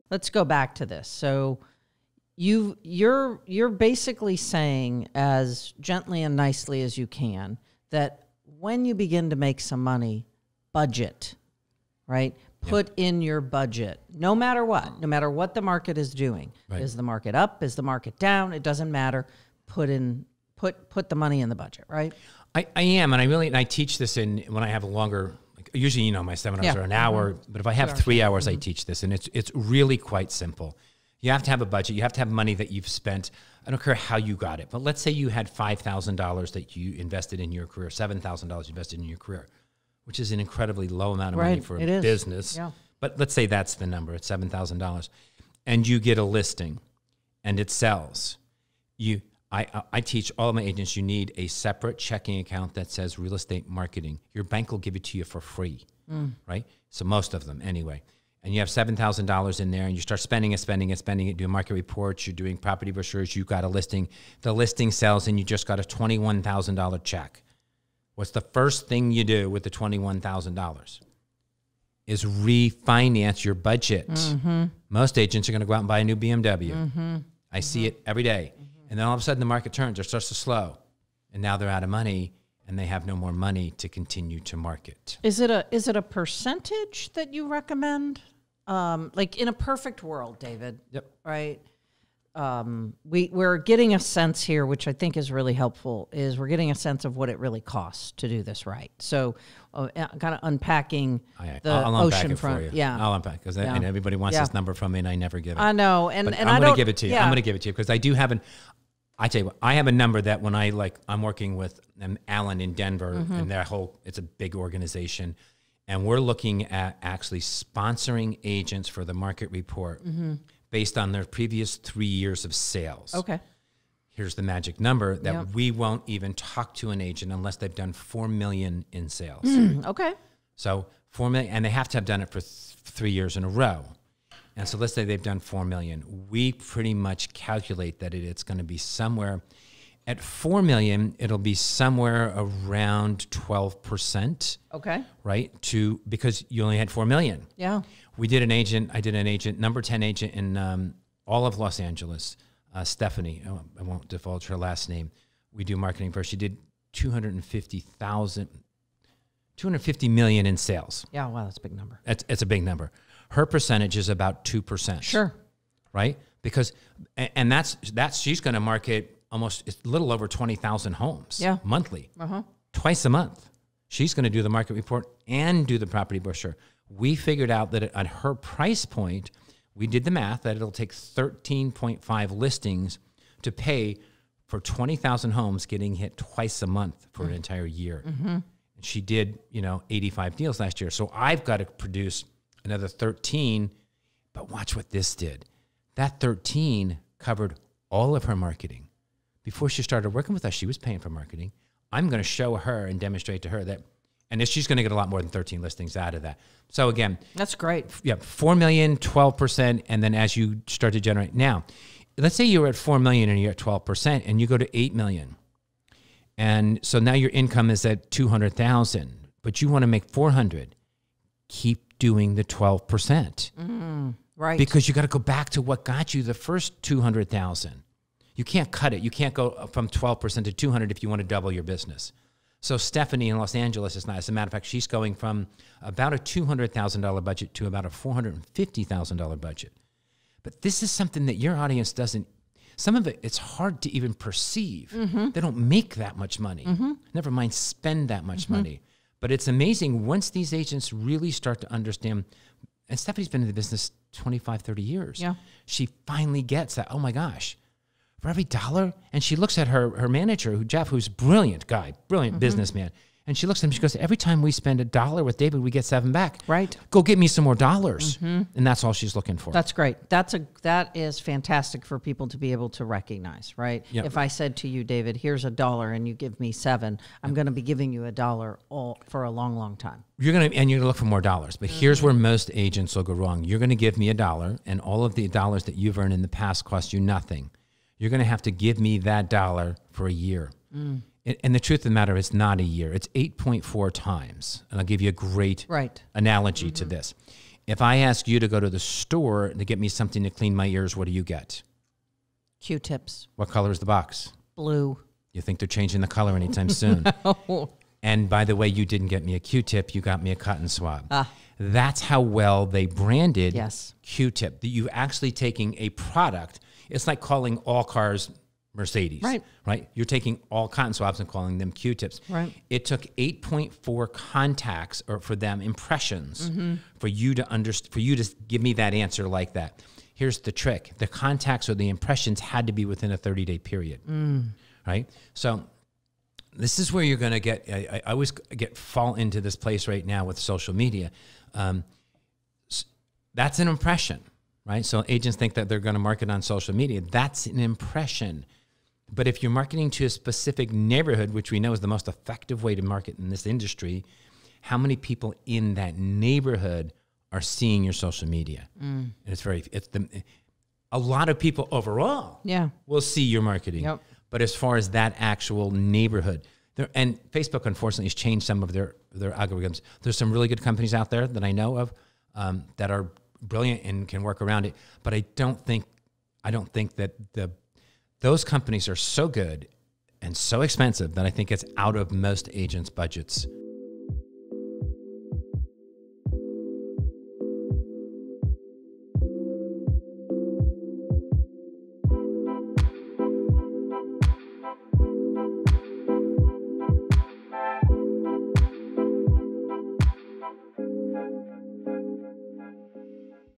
let's go back to this. So you're basically saying, as gently and nicely as you can, that when you begin to make some money, budget, right? Put in your budget, no matter what the market is doing. Right. Is the market up? Is the market down? It doesn't matter. Put the money in the budget, right? I am, and I teach this when I have a longer. Usually, my seminars are an hour, but if I have 3 hours, I teach this, and it's really quite simple. You have to have a budget. You have to have money that you've spent. I don't care how you got it, but let's say you had $5,000 that you invested in your career, $7,000 invested in your career, which is an incredibly low amount of money for a business. Yeah. But let's say that's the number. It's $7,000. And you get a listing and it sells. I teach all of my agents, you need a separate checking account that says real estate marketing. Your bank will give it to you for free, right? So most of them anyway. And you have $7,000 in there and you start spending it, doing market reports, you're doing property brochures, you got a listing. The listing sells and you just got a $21,000 check. What's the first thing you do with the $21,000? Is refinance your budget. Most agents are going to go out and buy a new BMW. I see it every day. And then all of a sudden the market turns or starts to slow. And now they're out of money and they have no more money to continue to market. Is it a percentage that you recommend? Like in a perfect world, David. Yep. Right? We're getting a sense here, which I think is really helpful, is we're getting a sense of what it really costs to do this right. So kind of unpacking I'll unpack oceanful it for you. Yeah. I'll unpack because and everybody wants this number from me and I never give it. I know. And I'm going to give it to you. I'm going to give it to you because I do have I tell you what, I have a number that when I'm working with Alan in Denver and it's a big organization. And we're looking at actually sponsoring agents for the market report based on their previous 3 years of sales. Okay. Here's the magic number that we won't even talk to an agent unless they've done 4 million in sales. Okay. So 4 million, and they have to have done it for 3 years in a row. And so let's say they've done 4 million. We pretty much calculate that it's going to be somewhere at 4 million, it'll be somewhere around 12%. Okay. Right? Because you only had 4 million. Yeah. I did an agent, number 10 agent in all of Los Angeles, Stephanie. I won't divulge her last name. We do marketing for her. She did 250 million in sales. Yeah, wow, that's a big number. It's a big number. Her percentage is about 2%. Sure. Right? Because, and that's she's going to market it's a little over 20,000 homes monthly, twice a month. She's going to do the market report and do the property brochure. We figured out that at her price point, we did the math that it'll take 13.5 listings to pay for 20,000 homes getting hit twice a month for an entire year. And she did, 85 deals last year. So I've got to produce another 13, but watch what this did. That 13 covered all of her marketing. Before she started working with us, she was paying for marketing. I'm going to show her and demonstrate to her that, and she's going to get a lot more than 13 listings out of that. So again, that's great. Yeah, 4 million, 12%, and then as you start to generate. Now, let's say you're at 4 million and you're at 12%, and you go to 8 million. And so now your income is at 200,000, but you want to make 400. Keep doing the 12%. Right. Because you got to go back to what got you the first 200,000. You can't cut it. You can't go from 12% to 200 if you want to double your business. So Stephanie in Los Angeles is not. As a matter of fact, she's going from about a $200,000 budget to about a $450,000 budget. But this is something that your audience doesn't. Some of it's hard to even perceive. They don't make that much money. Never mind spend that much money. But it's amazing once these agents really start to understand. And Stephanie's been in the business 25, 30 years. Yeah. She finally gets that, oh my gosh. For every dollar, and she looks at her manager, Jeff, who's a brilliant guy, brilliant businessman, and she looks at him, she goes, every time we spend $1 with David, we get 7 back. Right. Go get me some more dollars. And that's all she's looking for. That's great. That is fantastic for people to be able to recognize, right? Yep. If I said to you, David, here's $1 and you give me 7, I'm going to be giving you $1 for a long, long time. You're going to look for more dollars. But here's where most agents will go wrong. You're going to give me $1, and all of the dollars that you've earned in the past cost you nothing. You're going to have to give me that $1 for a year. And the truth of the matter is not a year. It's 8.4 times. And I'll give you a great analogy to this. If I ask you to go to the store to get me something to clean my ears, what do you get? Q-tips. What color is the box? Blue. You think they're changing the color anytime soon? No. And by the way, you didn't get me a Q-tip, you got me a cotton swab. That's how well they branded Q-tip. That you actually taking a product. It's like calling all cars Mercedes, right? You're taking all cotton swabs and calling them Q-tips. Right. It took 8.4 contacts, or for them impressions, for you to give me that answer like that. Here's the trick: the contacts or the impressions had to be within a 30-day period, right? So this is where you're going to get. I always fall into this place right now with social media. That's an impression, right? So agents think that they're going to market on social media. That's an impression. But if you're marketing to a specific neighborhood, which we know is the most effective way to market in this industry, how many people in that neighborhood are seeing your social media? And a lot of people overall will see your marketing. Yep. But as far as that actual neighborhood, and Facebook unfortunately has changed some of their algorithms. There's some really good companies out there that I know of that are brilliant and can work around it. But I don't think that those companies are so good and so expensive that I think it's out of most agents' budgets.